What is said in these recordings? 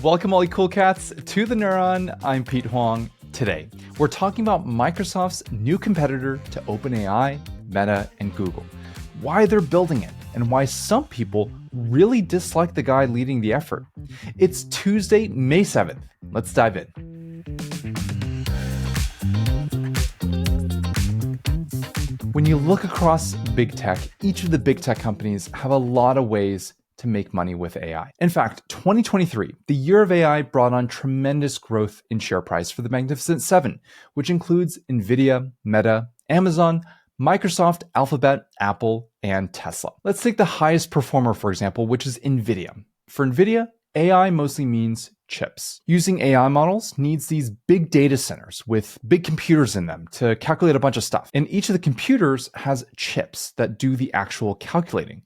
Welcome all you cool cats to the Neuron. I'm Pete Huang. Today, we're talking about Microsoft's new competitor to OpenAI, Meta, and Google, why they're building it, and why some people really dislike the guy leading the effort. It's Tuesday, May 7th. Let's dive in. When you look across big tech, each of the big tech companies have a lot of ways to make money with AI. In fact, 2023, the year of AI, brought on tremendous growth in share price for the Magnificent Seven, which includes NVIDIA, Meta, Amazon, Microsoft, Alphabet, Apple, and Tesla. Let's take the highest performer, for example, which is NVIDIA. For NVIDIA, AI mostly means chips. Using AI models needs these big data centers with big computers in them to calculate a bunch of stuff. And each of the computers has chips that do the actual calculating.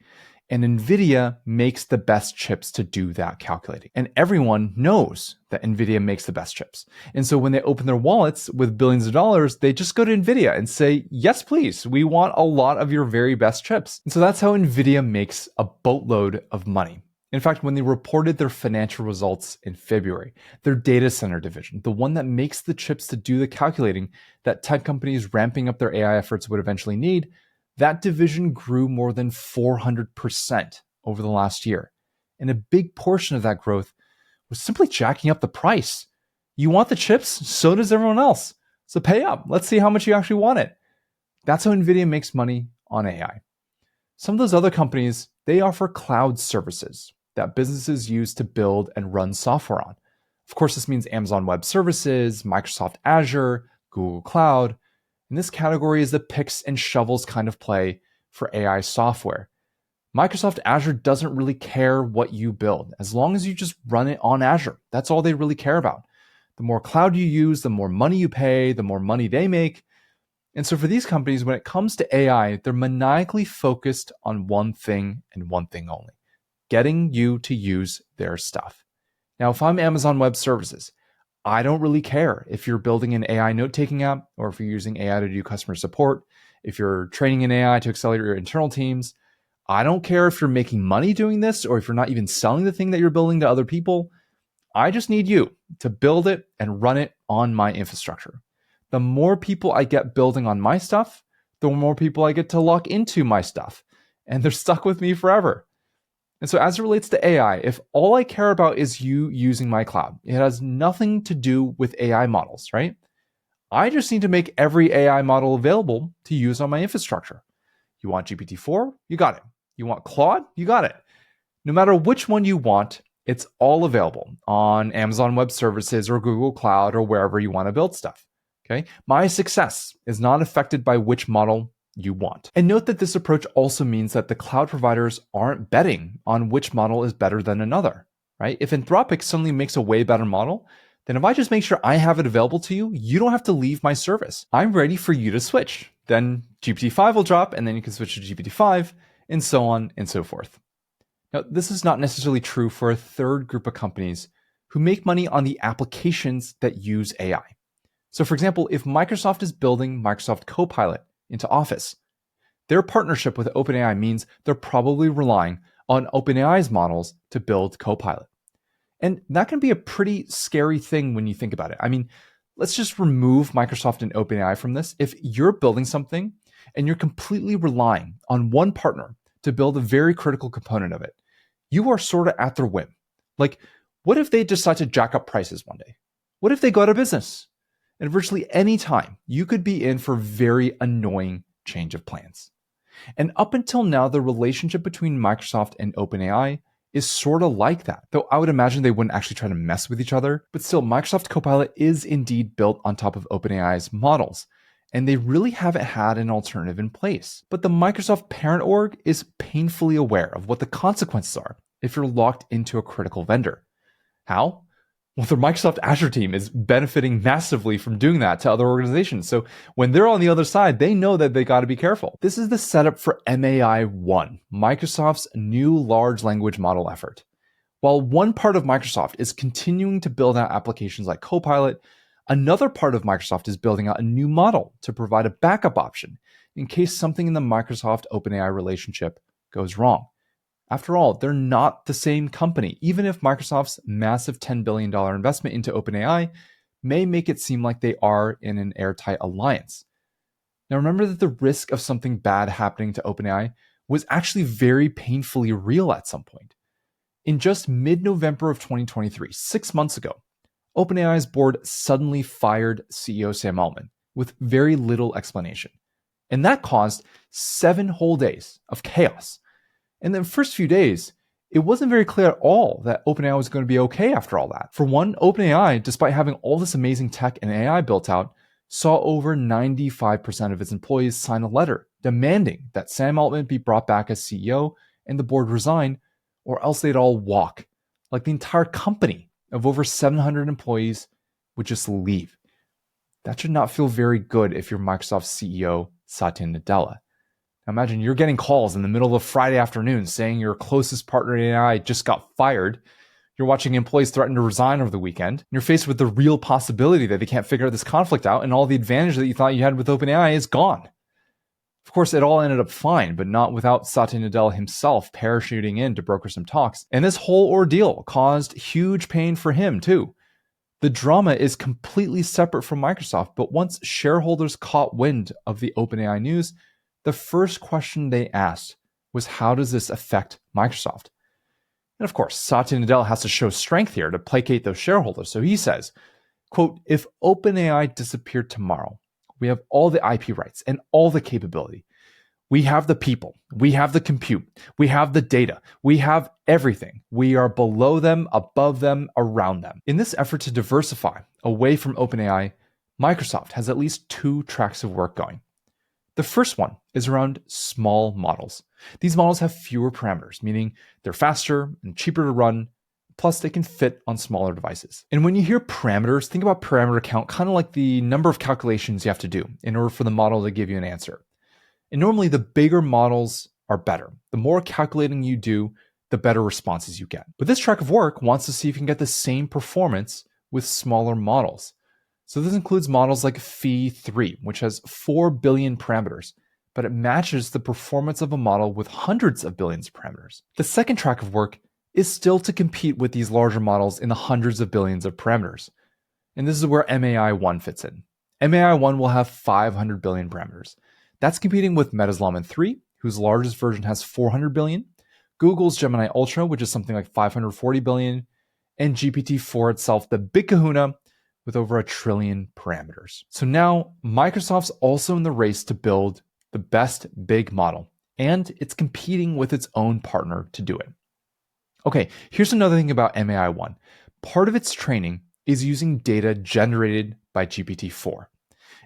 And NVIDIA makes the best chips to do that calculating. And everyone knows that NVIDIA makes the best chips. And so when they open their wallets with billions of dollars, they just go to NVIDIA and say, yes, please, we want a lot of your very best chips. And so that's how NVIDIA makes a boatload of money. In fact, when they reported their financial results in February, their data center division, the one that makes the chips to do the calculating that tech companies ramping up their AI efforts would eventually need, that division grew more than 400% over the last year. And a big portion of that growth was simply jacking up the price. You want the chips? So does everyone else. So pay up. Let's see how much you actually want it. That's how NVIDIA makes money on AI. Some of those other companies, they offer cloud services that businesses use to build and run software on. Of course, this means Amazon Web Services, Microsoft Azure, Google Cloud. And this category is the picks and shovels kind of play for AI software. Microsoft Azure doesn't really care what you build, as long as you just run it on Azure. That's all they really care about. The more cloud you use, the more money you pay, the more money they make. And so for these companies, when it comes to AI, they're maniacally focused on one thing and one thing only: getting you to use their stuff. Now, if I'm Amazon Web Services, I don't really care if you're building an AI note-taking app or if you're using AI to do customer support, if you're training an AI to accelerate your internal teams. I don't care if you're making money doing this or if you're not even selling the thing that you're building to other people. I just need you to build it and run it on my infrastructure. The more people I get building on my stuff, the more people I get to lock into my stuff, and they're stuck with me forever. And so as it relates to AI, if all I care about is you using my cloud, it has nothing to do with AI models, right? I just need to make every AI model available to use on my infrastructure. You want GPT-4? You got it. You want Claude? You got it. No matter which one you want, it's all available on Amazon Web Services or Google Cloud or wherever you want to build stuff. Okay? My success is not affected by which model you want. And note that this approach also means that the cloud providers aren't betting on which model is better than another, right? If Anthropic suddenly makes a way better model, then if I just make sure I have it available to you, you don't have to leave my service. I'm ready for you to switch. Then GPT-5 will drop, and then you can switch to GPT-5, and so on and so forth. Now, this is not necessarily true for a third group of companies who make money on the applications that use AI. So for example, if Microsoft is building Microsoft Copilot into Office, their partnership with OpenAI means they're probably relying on OpenAI's models to build Copilot. And that can be a pretty scary thing when you think about it. I mean, let's just remove Microsoft and OpenAI from this. If you're building something and you're completely relying on one partner to build a very critical component of it, you are sort of at their whim. Like, what if they decide to jack up prices one day? What if they go out of business? And virtually any time, you could be in for very annoying change of plans. And up until now, the relationship between Microsoft and OpenAI is sort of like that, though I would imagine they wouldn't actually try to mess with each other. But still, Microsoft Copilot is indeed built on top of OpenAI's models, and they really haven't had an alternative in place. But the Microsoft parent org is painfully aware of what the consequences are if you're locked into a critical vendor. How? Well, the Microsoft Azure team is benefiting massively from doing that to other organizations. So when they're on the other side, they know that they got to be careful. This is the setup for MAI-1, Microsoft's new large language model effort. While one part of Microsoft is continuing to build out applications like Copilot, another part of Microsoft is building out a new model to provide a backup option in case something in the Microsoft OpenAI relationship goes wrong. After all, they're not the same company, even if Microsoft's massive $10 billion investment into OpenAI may make it seem like they are in an airtight alliance. Now, remember that the risk of something bad happening to OpenAI was actually very painfully real at some point. In just mid-November of 2023, 6 months ago, OpenAI's board suddenly fired CEO Sam Altman with very little explanation. And that caused 7 whole days of chaos. In the first few days, it wasn't very clear at all that OpenAI was going to be okay after all that. For one, OpenAI, despite having all this amazing tech and AI built out, saw over 95% of its employees sign a letter demanding that Sam Altman be brought back as CEO and the board resign, or else they'd all walk. Like the entire company of over 700 employees would just leave. That should not feel very good if you're Microsoft's CEO, Satya Nadella. Now imagine you're getting calls in the middle of a Friday afternoon saying your closest partner in AI just got fired. You're watching employees threaten to resign over the weekend. You're faced with the real possibility that they can't figure this conflict out, and all the advantage that you thought you had with OpenAI is gone. Of course, it all ended up fine, but not without Satya Nadella himself parachuting in to broker some talks. And this whole ordeal caused huge pain for him, too. The drama is completely separate from Microsoft, but once shareholders caught wind of the OpenAI news, the first question they asked was, how does this affect Microsoft? And of course, Satya Nadella has to show strength here to placate those shareholders. So he says, quote, if OpenAI disappeared tomorrow, we have all the IP rights and all the capability. We have the people, we have the compute, we have the data, we have everything. We are below them, above them, around them. In this effort to diversify away from OpenAI, Microsoft has at least 2 tracks of work going. The first one is around small models. These models have fewer parameters, meaning they're faster and cheaper to run, plus they can fit on smaller devices. And when you hear parameters, think about parameter count kind of like the number of calculations you have to do in order for the model to give you an answer. And normally the bigger models are better. The more calculating you do, the better responses you get. But this track of work wants to see if you can get the same performance with smaller models. So this includes models like Phi-3, which has 4 billion parameters, but it matches the performance of a model with hundreds of billions of parameters. The second track of work is still to compete with these larger models in the hundreds of billions of parameters. And this is where MAI-1 fits in. MAI-1 will have 500 billion parameters. That's competing with Meta's Llama 3, whose largest version has 400 billion, Google's Gemini Ultra, which is something like 540 billion, and GPT-4 itself, the big kahuna, with over 1 trillion parameters. So now Microsoft's also in the race to build the best big model, and it's competing with its own partner to do it. Okay, here's another thing about MAI-1. Part of its training is using data generated by GPT-4.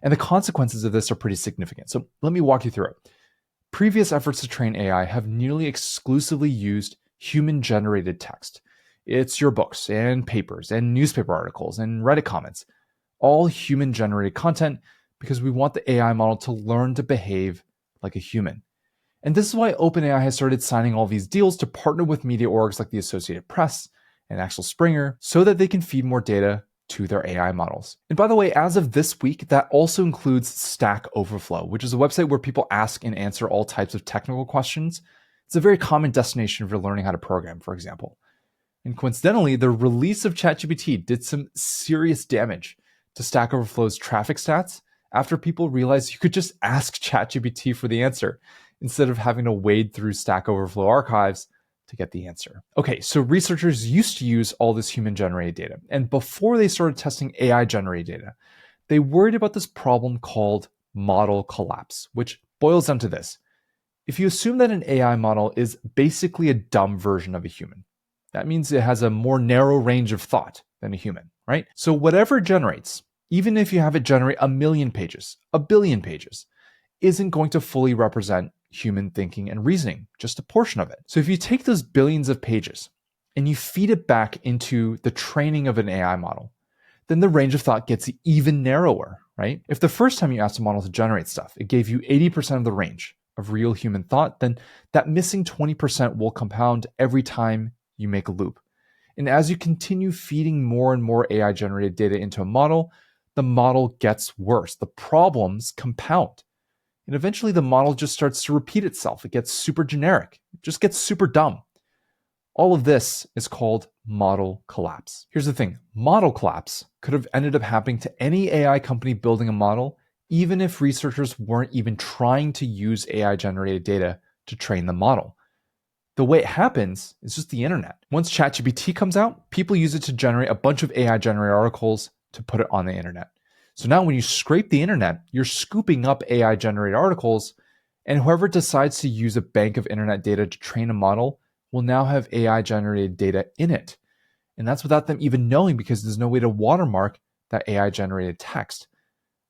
And the consequences of this are pretty significant. So let me walk you through it. Previous efforts to train AI have nearly exclusively used human-generated text. It's your books and papers and newspaper articles and Reddit comments, all human-generated content because we want the AI model to learn to behave like a human. And this is why OpenAI has started signing all these deals to partner with media orgs like the Associated Press and Axel Springer so that they can feed more data to their AI models. And by the way, as of this week, that also includes Stack Overflow, which is a website where people ask and answer all types of technical questions. It's a very common destination for learning how to program, for example. And coincidentally, the release of ChatGPT did some serious damage to Stack Overflow's traffic stats after people realized you could just ask ChatGPT for the answer instead of having to wade through Stack Overflow archives to get the answer. Okay, so researchers used to use all this human-generated data, and before they started testing AI-generated data, they worried about this problem called model collapse, which boils down to this. If you assume that an AI model is basically a dumb version of a human, that means it has a more narrow range of thought than a human, right? So whatever it generates, even if you have it generate 1 million pages, 1 billion pages, isn't going to fully represent human thinking and reasoning, just a portion of it. So if you take those billions of pages and you feed it back into the training of an AI model, then the range of thought gets even narrower, right? If the first time you asked a model to generate stuff, it gave you 80% of the range of real human thought, then that missing 20% will compound every time you make a loop. And as you continue feeding more and more AI generated data into a model, the model gets worse. The problems compound. And eventually the model just starts to repeat itself. It gets super generic. It just gets super dumb. All of this is called model collapse. Here's the thing, model collapse could have ended up happening to any AI company building a model, even if researchers weren't even trying to use AI-generated data to train the model. The way it happens is just the internet. Once ChatGPT comes out, people use it to generate a bunch of AI-generated articles to put it on the internet. So now when you scrape the internet, you're scooping up AI-generated articles, and whoever decides to use a bank of internet data to train a model will now have AI-generated data in it. And that's without them even knowing, because there's no way to watermark that AI-generated text.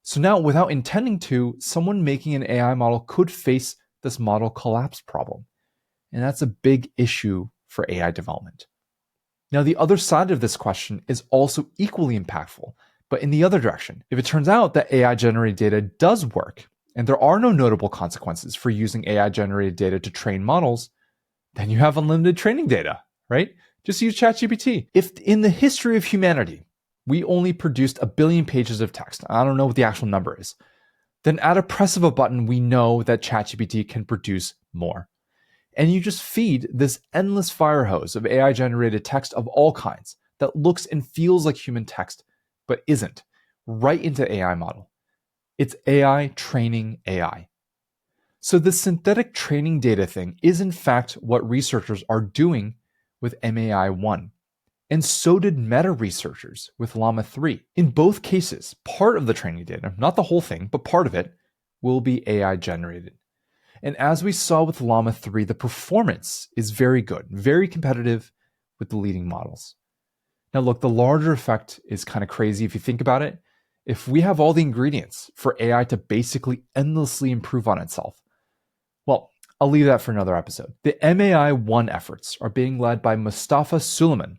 So now, without intending to, someone making an AI model could face this model collapse problem. And that's a big issue for AI development. Now, the other side of this question is also equally impactful, but in the other direction. If it turns out that AI-generated data does work, and there are no notable consequences for using AI-generated data to train models, then you have unlimited training data, right? Just use ChatGPT. If in the history of humanity, we only produced 1 billion pages of text, I don't know what the actual number is, then at a press of a button, we know that ChatGPT can produce more. And you just feed this endless fire hose of AI-generated text of all kinds that looks and feels like human text, but isn't, right into AI model. It's AI training AI. So the synthetic training data thing is in fact what researchers are doing with MAI-1. And so did Meta researchers with Llama 3. In both cases, part of the training data, not the whole thing, but part of it, will be AI generated. And as we saw with Llama 3, the performance is very good, very competitive with the leading models. Now look, the larger effect is kind of crazy if you think about it. If we have all the ingredients for AI to basically endlessly improve on itself, well, I'll leave that for another episode. The MAI-1 efforts are being led by Mustafa Suleyman,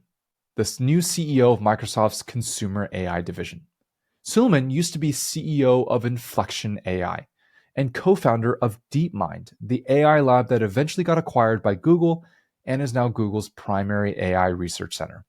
this new CEO of Microsoft's consumer AI division. Suleyman used to be CEO of Inflection AI and co-founder of DeepMind, the AI lab that eventually got acquired by Google and is now Google's primary AI research center.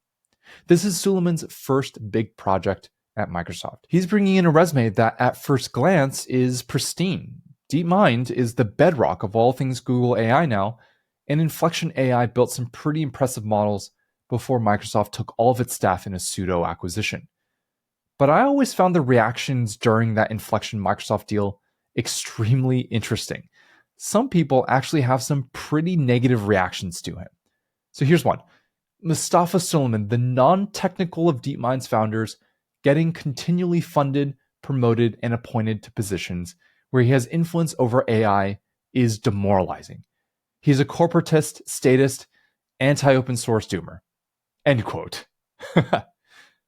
This is Suleyman's first big project at Microsoft. He's bringing in a resume that at first glance is pristine. DeepMind is the bedrock of all things Google AI now, and Inflection AI built some pretty impressive models before Microsoft took all of its staff in a pseudo acquisition. But I always found the reactions during that Inflection Microsoft deal extremely interesting. Some people actually have some pretty negative reactions to him. So here's one. Mustafa Suleyman, the non-technical of DeepMind's founders, getting continually funded, promoted, and appointed to positions where he has influence over AI is demoralizing. He's a corporatist, statist, anti-open source doomer. End quote.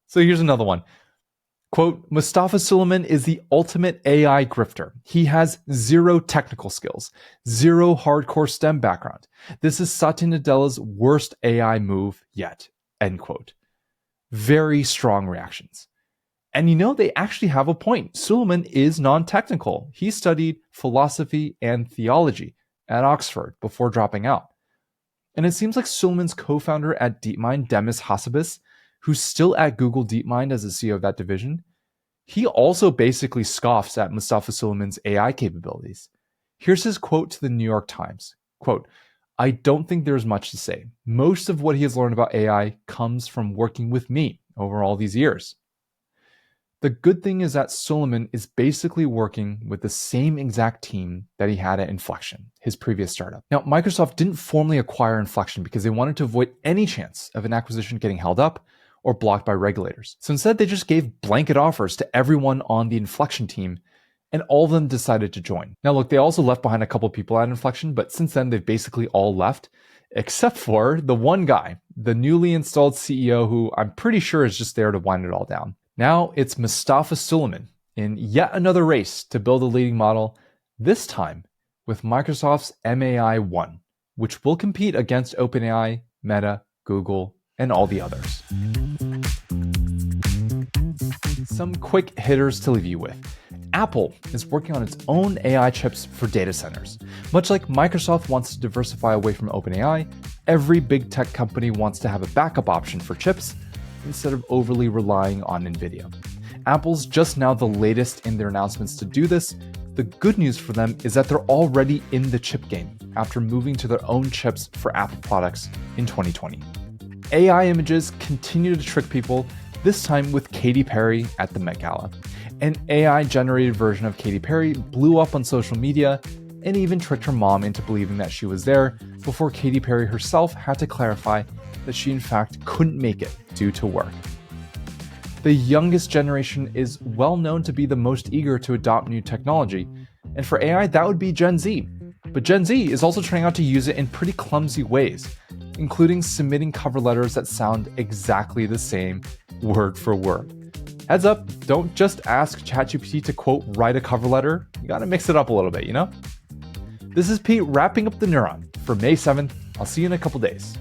So here's another one. Quote, Mustafa Suleyman is the ultimate AI grifter. He has zero technical skills, zero hardcore STEM background. This is Satya Nadella's worst AI move yet. End quote. Very strong reactions. And you know, they actually have a point. Suleyman is non-technical. He studied philosophy and theology at Oxford before dropping out. And it seems like Suleyman's co-founder at DeepMind, Demis Hassabis, who's still at Google DeepMind as the CEO of that division, he also basically scoffs at Mustafa Suleyman's AI capabilities. Here's his quote to the New York Times. Quote, I don't think there's much to say. Most of what he has learned about AI comes from working with me over all these years. The good thing is that Suleyman is basically working with the same exact team that he had at Inflection, his previous startup. Now, Microsoft didn't formally acquire Inflection because they wanted to avoid any chance of an acquisition getting held up or blocked by regulators. So instead, they just gave blanket offers to everyone on the Inflection team, and all of them decided to join. Now, look, they also left behind a couple people at Inflection, but since then, they've basically all left, except for the one guy, the newly installed CEO, who I'm pretty sure is just there to wind it all down. Now it's Mustafa Suleyman in yet another race to build a leading model, this time with Microsoft's MAI-1, which will compete against OpenAI, Meta, Google, and all the others. Some quick hitters to leave you with. Apple is working on its own AI chips for data centers. Much like Microsoft wants to diversify away from OpenAI, every big tech company wants to have a backup option for chips instead of overly relying on NVIDIA. Apple's just now the latest in their announcements to do this, The good news for them is that they're already in the chip game after moving to their own chips for Apple products in 2020. AI images continue to trick people, this time with Katy Perry at the Met Gala. An AI-generated version of Katy Perry blew up on social media and even tricked her mom into believing that she was there before Katy Perry herself had to clarify that she in fact couldn't make it due to work. The youngest generation is well known to be the most eager to adopt new technology, and for AI that would be Gen Z. But Gen Z is also trying out to use it in pretty clumsy ways, including submitting cover letters that sound exactly the same, word for word. Heads up, don't just ask ChatGPT to quote, write a cover letter. You gotta mix it up a little bit, you know? This is Pete wrapping up the Neuron for May 7th. I'll see you in a couple days.